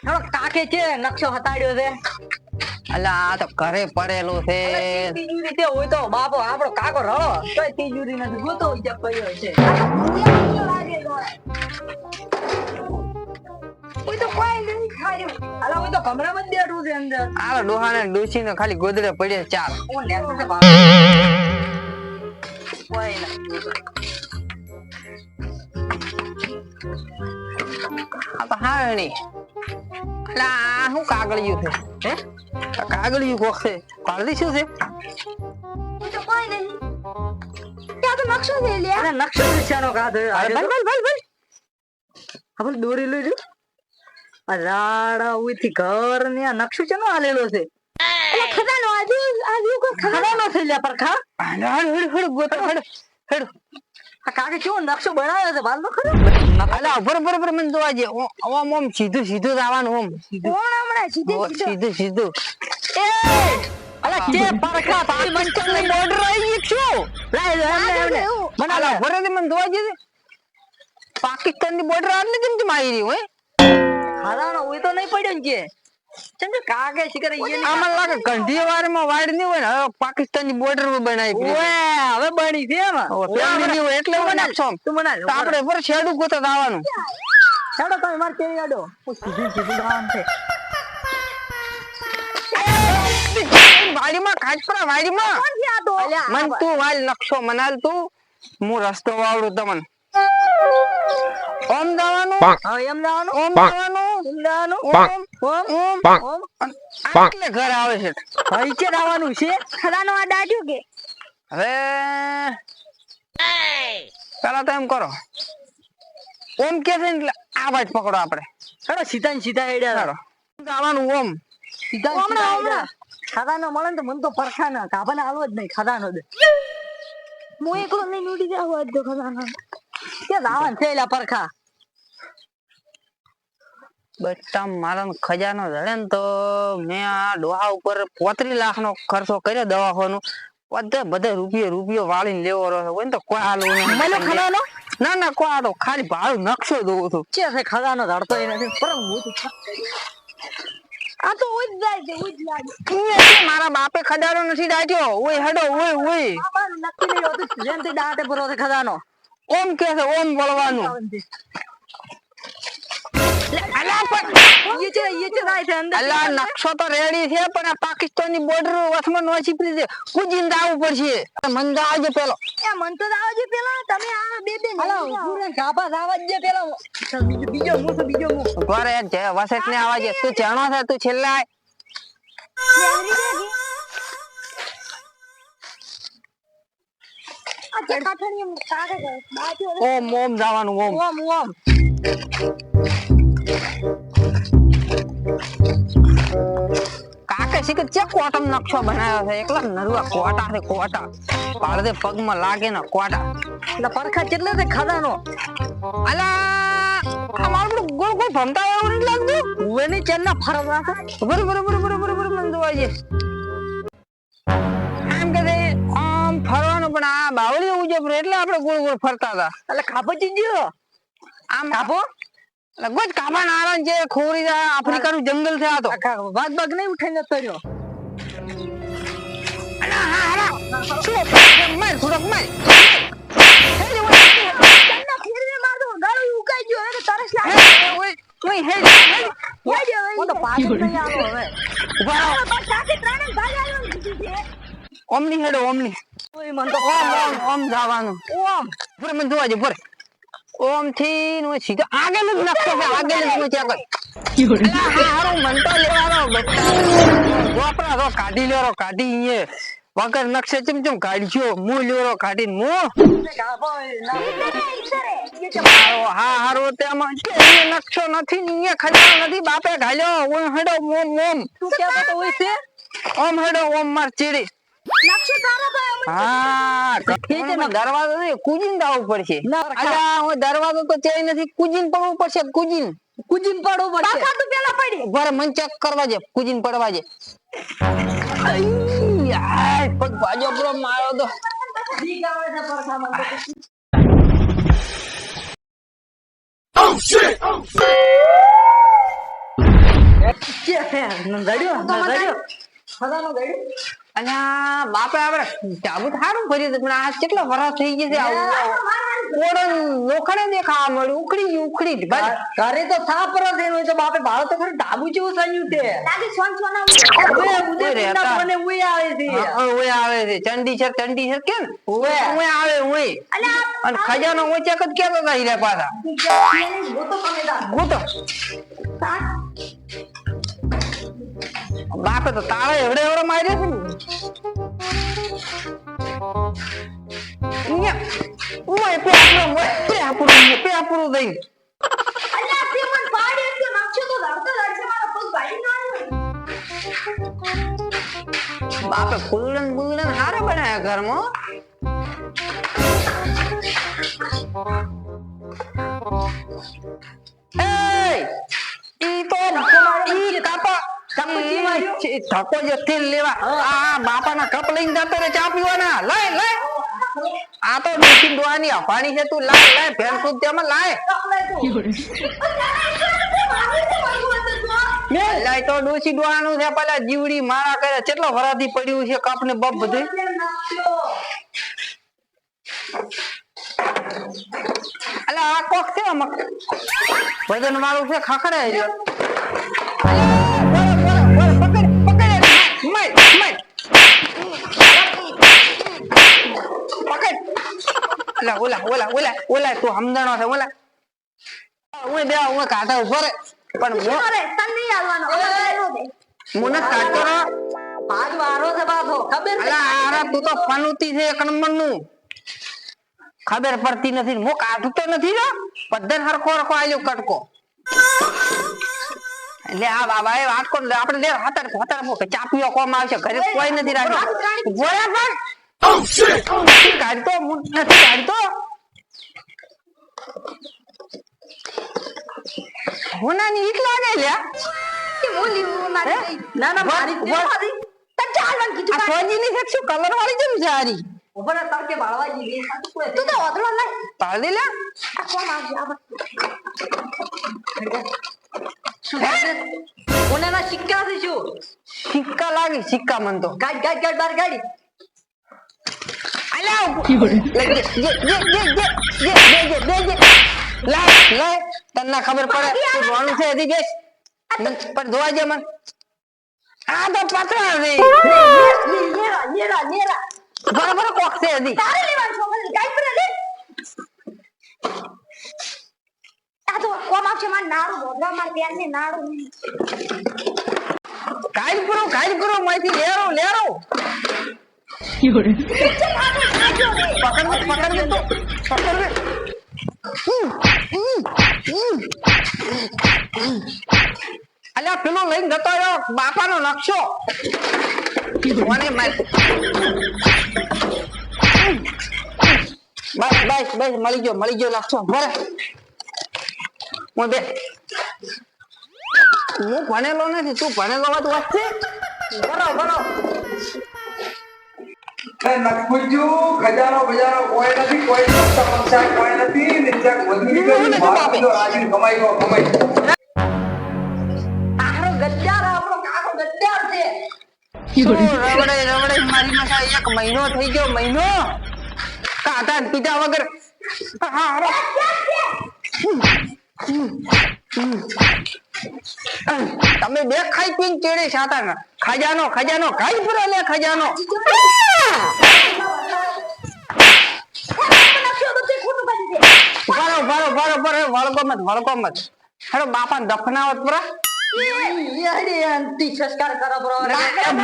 કાકે છે નકશો હતાડ્યો છે. અલા આ તો ઘરે પડેલું છે. તિજોરી છે હોય તો બાપો આપણો કાકો રળો તોય તિજોરી નથી ગોતો વિચાર પડ્યો છે. કોઈ તો કોઈ નહીં ખાયું. અલા હોય તો કમરામાં જ બેઠું છે અંદર. આ ડોહાને ડોસીને ખાલી ગોદડે પડે ચાર. કોણ લેતું છે બાપ? કોઈ નથી. આ તો હારણી. અલા આ શું કાગળિયું છે? હે આ કાગળિયું કોક છે. પારદી શું છે? હું તો કોઈ નહીં. ત્યાં તો નકશો છે લે. અરે નકશો નિશાનો કાઢો. અરે ભાઈ ભાઈ ભાઈ ભાઈ આપણે દોરી લઈ લો. આ રાડા ઉઈથી ઘર ને આ નકશો ચનો આલેલો છે. અલા ખજાનો આજુ કો ખરાનો થઈ લ્યા પરખા. હડ હડ ગોતો હડ હડ. આ કાકે કેવો નકશો બનાવ્યો છે બાલ નો ખરો. અલા બરોબર મને જોવા જે ઓમ ઓમ સીધું સીધું જવાનું ઓમ. કોણ હમણાં સીધે સીધું સીધું. એ અલા કે પરખા પાકિસ્તાન ની બોર્ડર આવી ગઈ છું. લાય એમને મને અલા બરોબર મને જોવા જે પાકિસ્તાન ની બોર્ડર આટલી કેમ મારી રહી હોય? ખરાનો ઉઈ તો નહીં પડ્યો ને કે ચમ કે કાકે શિકર ઈ આમાં લાગે કંઠીવારમાં વાડ ની હોય ને હવે પાકિસ્તાન ની બોર્ડર બનાવી ઓએ હવે બની છે એમાં. પેલી ની હોય એટલે હું નાખશો તું બનાવ તો આપણે પર શેડું ગોતા આવવાનું. હેડો તમે માર કેરી આડો. સીધું સીધું કામ છે. વાડીમાં કાચપરા વાડીમાં કોણ છે આ તો? મન તું વાલ નકશો મનાલ તું હું રસ્તો વાવડું તમને. ઓમ દાવાનું હા એમ જવાનું. ઓમ દાવાનું એમ જવાનું. ઓમ ઓમ ઓમ આટલે ઘર આવે છે. હા ઈ કે જવાનું છે. ખજાનો આ દાજુ કે હવે પેલા તો એમ કરો ઓમ કે છે ને એટલે આ વાત પકડો આપણે. હેડો સીધા ને સીધા હેડ્યા ચાલો દાવાનું ઓમ સીધા ને સીધા હેડ્યા. ખાધાનો મળે ને તો મન તો પરખા ના કાભાને હાલવો જ નહીં ખાધાનો દે. હું એકલો નહીં ઉડી જાવ આજ તો ખજાનો. કે દાવન છે એલા પરખા. બટા મારા ખજાનો જડે ને તો મેં આ ડોહા ઉપર 35 લાખ નો ખર્ચો કર્યો દવાખાનું. બધે રૂપિયો વાળીને લેવો રહ્યો હોય ને તો કોઈ હાલવું નહીં. મને ખાધાનો ના કોઈ આડો ખાલી ભાડું નકશો દઉં છું. કે છે ખાધાનો ધડતો એ નથી પરમ હું તો આ તો ઉજ જાય છે ઉજ લાગે. મારા બાપે ખજાનો નથી દાટ્યો. ઓય હેડો ઓય બાબા નક્કી નહીં હોતું જેમથી દાંતે ભરો છે ખાધાનો. ઓમ કે છે ઓમ બોલવાનું. અલા પણ ઈ છે જાય છે અંદર. અલા નકશો તો રેડી છે પણ આ પાકિસ્તાનની બોર્ડર વચમાં નો છીપરી છે. કુજીને આવવું પડશે. મન આવજો પેલો. એ મન તો દાવ છે પેલા તમે આ બે હાલો પૂરે ગાભા દાવા જ પેલા બીજો મું ઘરે જે વસેટ ને આવા જે તું જાણો છે તું છેલ્લા આ જે કાઠણીએ કાઢે છે બાજુ ઓમ ઓમ જવાનું ઓમ. ઓમ કાકે શીખે ચેક કોટમ નકશો બનાવ્યો છે. એકલા નરવા કોટા છે કોટા. પાળદે પગમાં લાગે ને કોટા. એટલે પરખા કેટલે છે ખાધાનો. અલા આ મારું ગોળ ગોળ ભમતા એવું નથી લાગતું. ઉવેની ચેનના ફરવા છે. બરોબર મને જોવા છે. આમ કે છે આમ ફરવાનું પણ આ બાવળી ઉજે એટલે આપણે ગોળ ગોળ ફરતા હતા. એટલે ખાપો ચીજ્યો આમ ખાપો લગભગ કાબા નારણ છે ખોરી આફ્રિકાનું જંગલ છે આ તો. વાઘ બાગ નહીં ઉઠાઈને જતો રહ્યો. અલા હા શું માર થોડોક માર. તન્ના ફેરવે માર દો ગાળું ઉકાઈ ગયો હવે તરસ લાગે ઓય હે ઓય દે હું તો પાછો નહીં આવો હવે. ઉભા રહો. બસ સાથે ત્રણે ભાગ આવ્યો કીધું છે ઓમની હેડો ઓમની. ઓય મન તો ઓમ જવાનું. ઓમ પૂરે મને જોવા જે પૂરે. ઓમ થી નો સીધો આગળ જ નકશો છે આગળ જ નો આગળ. અલા હારો મન તો લેવાનો બચ્ચા. ગોપરા રો કાઢી લેરો કાઢી ઈએ. વગર નકશે ચમચમ કાઢ્યો મુ લેરો કાઢીને મુ. ગાભો ના હા હારો તેમાં એ નકશો નથી ને એ ખજાનો નથી બાપે ઘાલ્યો. ઓમ હેડો ઓમ તું કેતો તો હોય છે. ઓમ હેડો ઓમ માર ચીડી. નકશો તારો ભાઈ હા દરવાજો નહીં કુજીન દાવું પડશે. અલ્યા હું દરવાજો તો ચેઈ નથી કુજીન પડવું પડશે કુજીન પડવું પડશે. પાછા તું પેલા પડી ઉપર મન ચેક કરવા જે કુજીન પડવા જે. યાર પગ બાજો બ્રો મારો તો ઠીક આવે છે પરખા મન તો. Oh shit! છે નજાડ્યો ખદાનો ગાડ્યો અલ્યા બાપે આપણે ટાબુ થારું ભર્યું હતું, પણ આ કેટલા વરસ થઈ ગયા છે આવું ઓડન લોખંડે દેખાવા મળ્યું, ઉખડી જ ભાઈ. ઘરે તો થાપ પર જ એનું તો બાપે ભાડો તો ખરું ડાબુ જેવું સાન્યું તે લાગે સોન સોના હવે ઓય ઉદયપુરના મને ઉઈ આવે છે ઓય આવે છે ચંડીસર કે ને ઓય ઓય આવે ઓય. અને ખજાનો ઓય ચેક જ કેતો હતા હીરા પાછા ગોતો કમેદાર ગોતો. બાપે તો તાળા એવડે એવડે માર્યો છે ને ઓય પે આપણું દઈ. અલ્યા તે મન પાડી કે નકશો તો લડતો લડશે મારા પગ ભાઈ નો બાપે ફૂલડન હારે બનાયા ઘરમાં. એય ઈ તો ઈ કાપા ધક્કો જે તેલ લેવા આ બાપાના કપ લઈને જતો રે ચા પીવાના. લઈ આ તો ડોસી ડોવાની અફાણી છે, તું લાય ભેન કૂદ તેમાં લાય. લાય તો ડોસી ડોવાનું છે, પેલા જીવડી મારા કરે કેટલો વરાથી પડ્યું છે કપ ને બપ બધું. અલે આ કોક છે વજન વાળું છે ખખડે છે. ઓલા તું સમજણો છે ઓલા હું બે હું કાઢા ઉભો રે પણ અરે તન નહીં હાલવાનો ઓલો દે મને કાઢતો રો ભાગ વારો છે પાછો ખબર અલા આરા તું તો ફનુતી છે એક નંબર નું ખબર પડતી નથી. હું કાઢતો નથી ને પદ્ધત હરખો આલ્યો કટકો. એટલે આ બાબા એ વાત કોણ આપણે લે હાતર ચા પીવા કોમ આવશે ઘરે કોઈ નથી રાખ્યો જોયા પણ નથી કાઢતો હોનાની ઈટ લાગે લ્યા કે મોલી મારી ના મારી તન ચાલવાનું કીધું આ સોજીની છે શું કલર વાળી જેમ છે આરી ઉપર તડકે બાળવા જી તું તો ઓદળો લઈ પાડ દે લ્યા. આ કોમ આવજે આ કોનેના સિક્કા છે શું સિક્કા લાગે સિક્કા મન તો ગાડી બાર ગાડી અલ્યા લાય તને ખબર પડે તું રોણું છે હજી બેસ પણ જોવા જે મન આ તો પતરા છે નેરા બરાબર કોક છે હજી તારે લેવાનું છોકરી ગાઈ પર લે આ તો કોમ આવશે માર નાડું બોધવા માર બેન ને નાડું કાઈ કરો માઈથી લેરો પકડ અલ્યા પેલો લઈને જતો રહ્યો બાપાનો નકશો કોને માર બસ મળી ગયો નકશો ભરે હું ભણેલો નથી તું ભણેલો વાત વાંચશે બરો ખજાનો બજારો કોઈ નથી, કોઈ પક્ષા કોઈ નથી. નિર્જાક વધુ રાજુ કમાઈ આપણો ગદ્દાર આપણો કાકો ગદ્દાર છે રવડે મારી મસા એક મહિનો થઈ ગયો મહિનો કાઢા પીધા વગર તમે બે ખાઈ પીને ચેડે સાતા ખજાનો ખાઈ પૂરો લે ખજાનો વળગો મત હેડો બાપા દફનાવત પૂરા અંતિ સંસ્કાર કરો બરો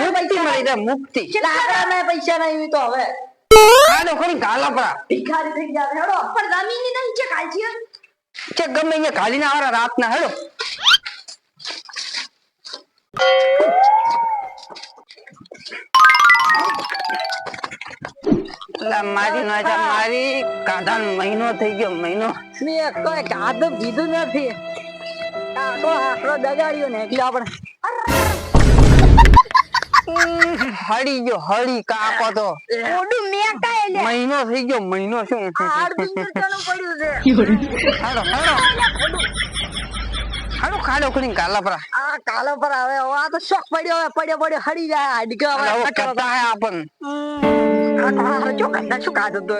મુક્તિ મળી જાય મુક્તિ લાકડાના પૈસા નહીં તો હવે ખાડો ખરી ગાલા પરા ભિખારી થઈ ગયા હેડો પણ જમીન નહીં છે કાલજી છે ગમે અહીંયા ગાલીને આવરા રાતના હેડો મારી કાઢાનો મહિનો થઈ ગયો મહિનો મેં કોઈ ગાધું પીધું નથી કાકો આખરો દગાડ્યો ને એટલે આપણે હળી કાકો તો ઓડું મેકાય લે મહિનો થઈ ગયો મહિનો શું હાડ બિંદુતાનું પડ્યું છે હેડો હાલો ખાડો કરીને કાલા પરા આ કાલો પર આવે હવે આ તો શોખ પડ્યો હવે પડ્યો હડી જાય હાડકા હવે હવે કરતા હે આપણ આ તો હારો ચો કાઢા શું કાઢો તો